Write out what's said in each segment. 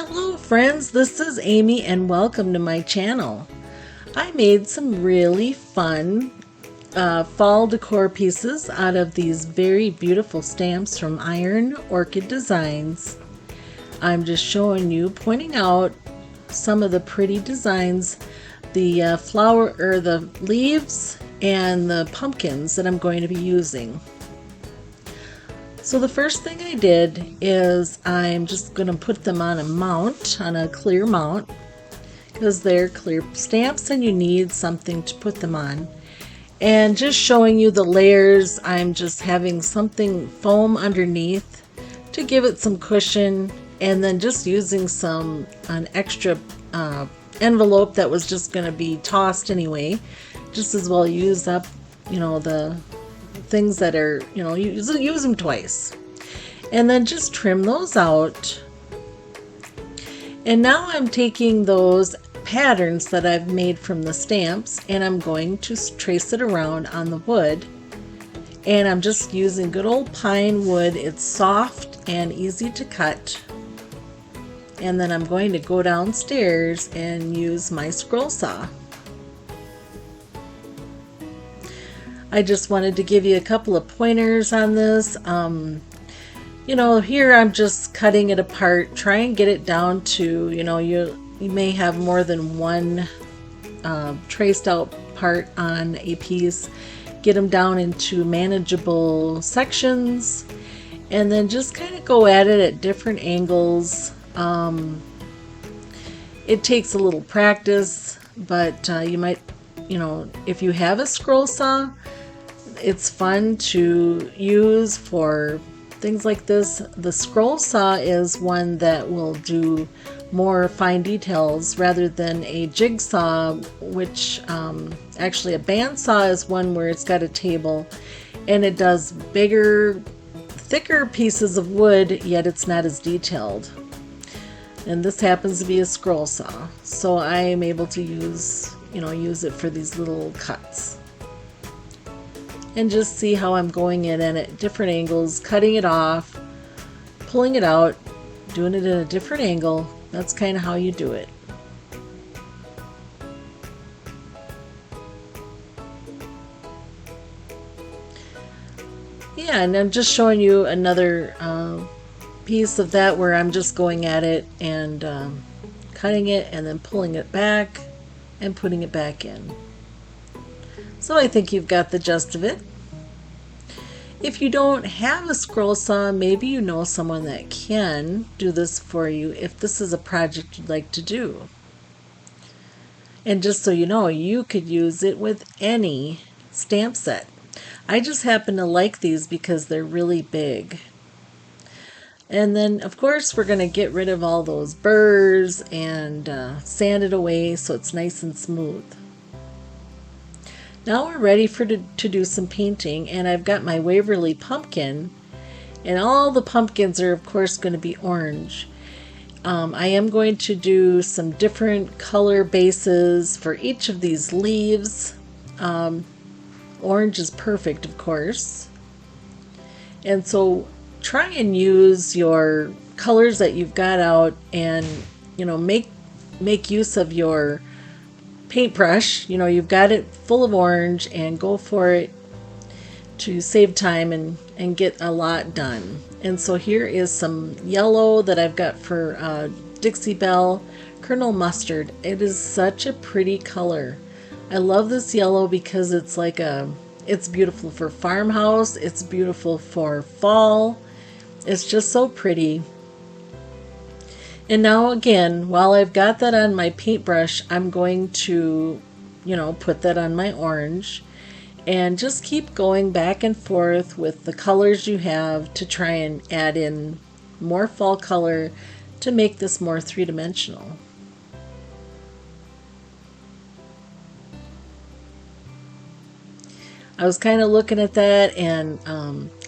Hello friends, this is Amy and welcome to my channel. I made some really fun fall decor pieces out of these very beautiful stamps from Orchid Designs. I'm just showing you, pointing out some of the pretty designs, the flower or the leaves and the pumpkins that I'm going to be using. So the first thing I did is I'm just going to put them on a mount, on a clear mount, because they're clear stamps and you need something to put them on. And just showing you the layers, I'm just having something foam underneath to give it some cushion, and then just using an extra envelope that was just going to be tossed anyway. Just as well use up, the things that are, use them twice. And then just trim those out. And now I'm taking those patterns that I've made from the stamps and I'm going to trace it around on the wood. And I'm just using good old pine wood. It's soft and easy to cut. And then I'm going to go downstairs and use my scroll saw. I just wanted to give you a couple of pointers on this. Here I'm just cutting it apart, try and get it down to, you may have more than one traced out part on a piece. Get them down into manageable sections and then just kind of go at it at different angles. It takes a little practice, but you might, if you have a scroll saw, it's fun to use for things like this. The scroll saw is one that will do more fine details rather than a jigsaw, which actually a bandsaw is one where it's got a table and it does bigger, thicker pieces of wood, yet it's not as detailed. And this happens to be a scroll saw, so I am able to use it for these little cuts. And just see how I'm going in at different angles, cutting it off, pulling it out, doing it in a different angle. That's kind of how you do it. Yeah, and I'm just showing you another piece of that where I'm just going at it and cutting it and then pulling it back and putting it back in. So I think you've got the gist of it. If you don't have a scroll saw, maybe you know someone that can do this for you if this is a project you'd like to do. And just so you know, you could use it with any stamp set. I just happen to like these because they're really big. And then of course we're going to get rid of all those burrs and sand it away so it's nice and smooth. Now we're ready to do some painting, and I've got my Waverly pumpkin, and all the pumpkins are of course going to be orange. I am going to do some different color bases for each of these leaves. Orange is perfect, of course. And so try and use your colors that you've got out and make use of your paintbrush. You've got it full of orange, and go for it to save time and get a lot done. And so here is some yellow that I've got for Dixie Belle, Colonel Mustard. It is such a pretty color. I love this yellow because it's it's beautiful for farmhouse, it's beautiful for fall. It's just so pretty. And now again, while I've got that on my paintbrush, I'm going to, put that on my orange and just keep going back and forth with the colors you have to try and add in more fall color to make this more three-dimensional. I was kind of looking at that, and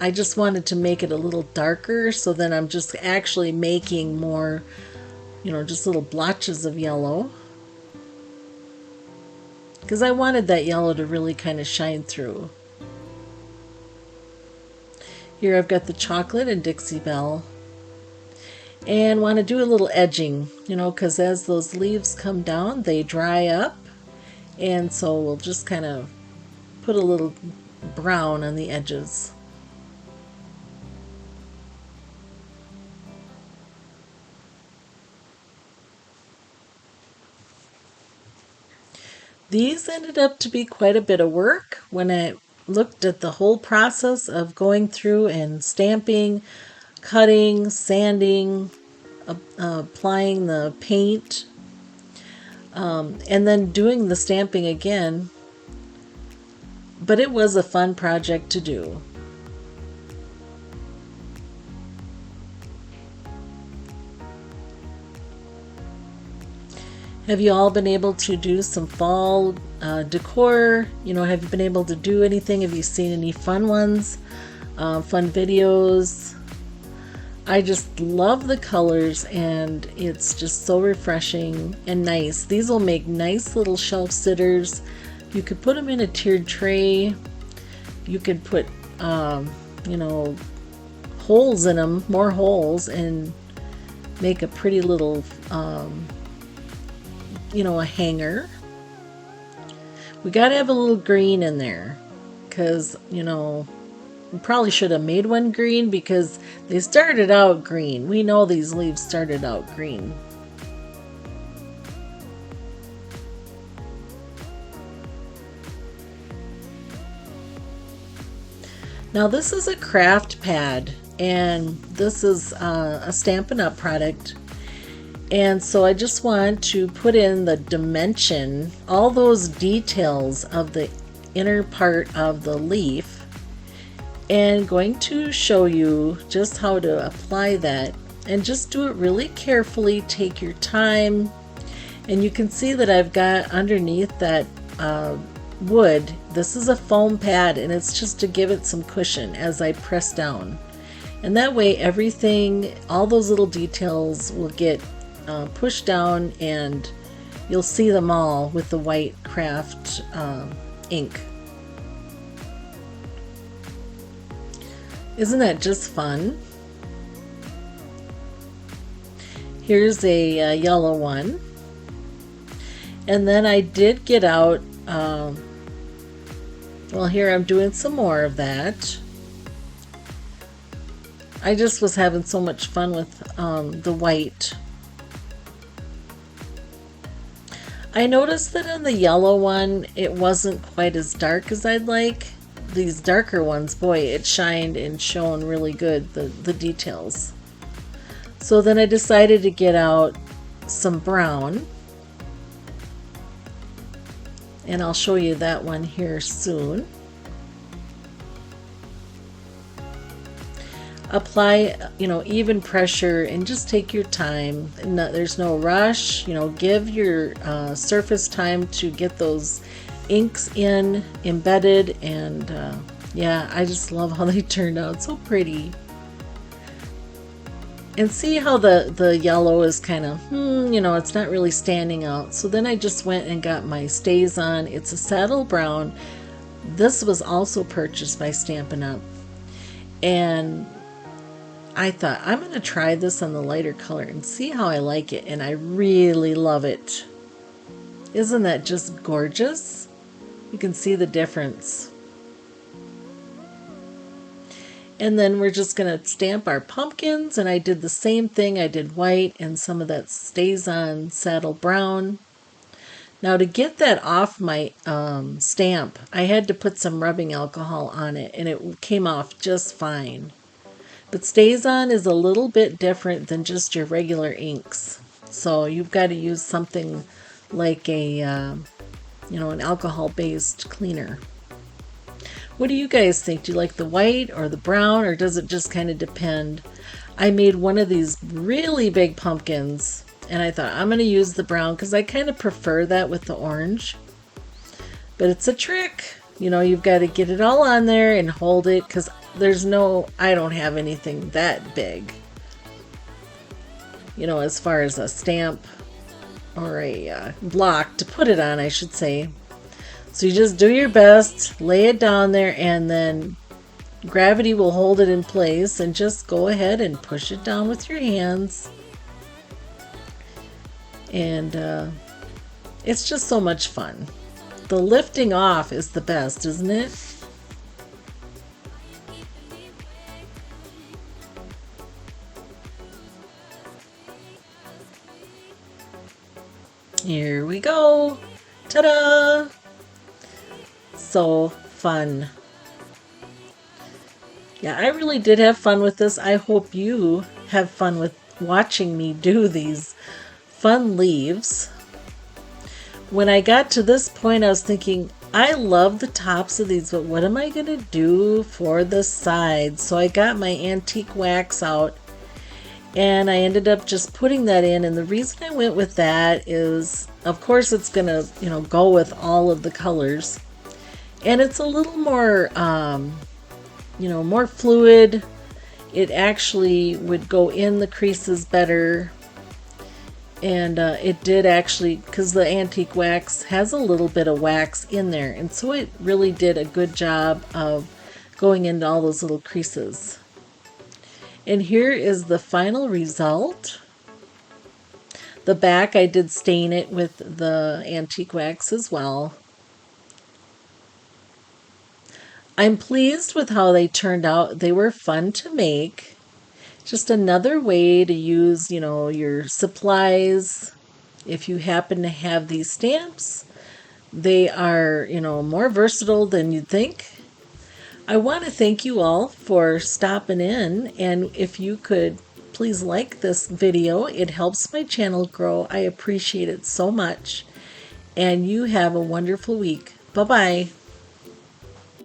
I just wanted to make it a little darker, so then I'm just actually making more, just little blotches of yellow, because I wanted that yellow to really kind of shine through. Here I've got the chocolate and Dixie Belle, and want to do a little edging, you know, because as those leaves come down, they dry up. And so we'll just kind of put a little brown on the edges. These ended up to be quite a bit of work when I looked at the whole process of going through and stamping, cutting, sanding, applying the paint, and then doing the stamping again. But it was a fun project to do. Have you all been able to do some fall decor? You know, have you been able to do anything? Have you seen any fun ones? Fun videos? I just love the colors, and it's just so refreshing and nice. These will make nice little shelf sitters. You could put them in a tiered tray. You could put, you know, holes in them, more holes, and make a pretty little, you know, a hanger. We got to have a little green in there because, you know, we probably should have made one green because they started out green. We know these leaves started out green. Now this is a craft pad, and this is a Stampin' Up product. And so I just want to put in the dimension, all those details of the inner part of the leaf, and going to show you just how to apply that, and just do it really carefully. Take your time, and you can see that I've got underneath that wood, this is a foam pad, and it's just to give it some cushion as I press down, and that way everything, all those little details will get pushed down, and you'll see them all with the white craft ink. Isn't that just fun? Here's a yellow one, and then I did get out, well, here I'm doing some more of that. I just was having so much fun with the white. I noticed that on the yellow one, it wasn't quite as dark as I'd like. These darker ones, boy, it shined and shone really good, the details. So then I decided to get out some brown, and I'll show you that one here soon. Apply, you know, even pressure, and just take your time. There's no rush, you know, give your surface time to get those inks embedded, and yeah, I just love how they turned out, so pretty. And see how the yellow is kind of, you know, it's not really standing out. So then I just went and got my StazOn. It's a saddle brown. This was also purchased by Stampin' Up. And I thought, I'm going to try this on the lighter color and see how I like it. And I really love it. Isn't that just gorgeous? You can see the difference. And then we're just going to stamp our pumpkins, and I did the same thing. I did white and some of that StazOn saddle brown. Now to get that off my stamp, I had to put some rubbing alcohol on it, and it came off just fine. But StazOn is a little bit different than just your regular inks. So you've got to use something like a, you know, an alcohol-based cleaner. What do you guys think? Do you like the white or the brown, or does it just kind of depend? I made one of these really big pumpkins, and I thought I'm going to use the brown because I kind of prefer that with the orange. But it's a trick. You know, you've got to get it all on there and hold it, because I don't have anything that big, you know, as far as a stamp or a block to put it on, I should say. So you just do your best, lay it down there, and then gravity will hold it in place, and just go ahead and push it down with your hands. And it's just so much fun. The lifting off is the best, isn't it? Here we go. Ta-da! So fun. Yeah, I really did have fun with this. I hope you have fun with watching me do these fun leaves. When I got to this point, I was thinking, I love the tops of these, but what am I going to do for the sides? So I got my antique wax out, and I ended up just putting that in. And the reason I went with that is, of course, it's going to, go with all of the colors. And it's a little more, more fluid. It actually would go in the creases better. And it did actually, because the antique wax has a little bit of wax in there. And so it really did a good job of going into all those little creases. And here is the final result. The back, I did stain it with the antique wax as well. I'm pleased with how they turned out. They were fun to make. Just another way to use, your supplies. If you happen to have these stamps, they are, more versatile than you'd think. I want to thank you all for stopping in, and if you could please like this video, it helps my channel grow. I appreciate it so much, and you have a wonderful week. Bye-bye.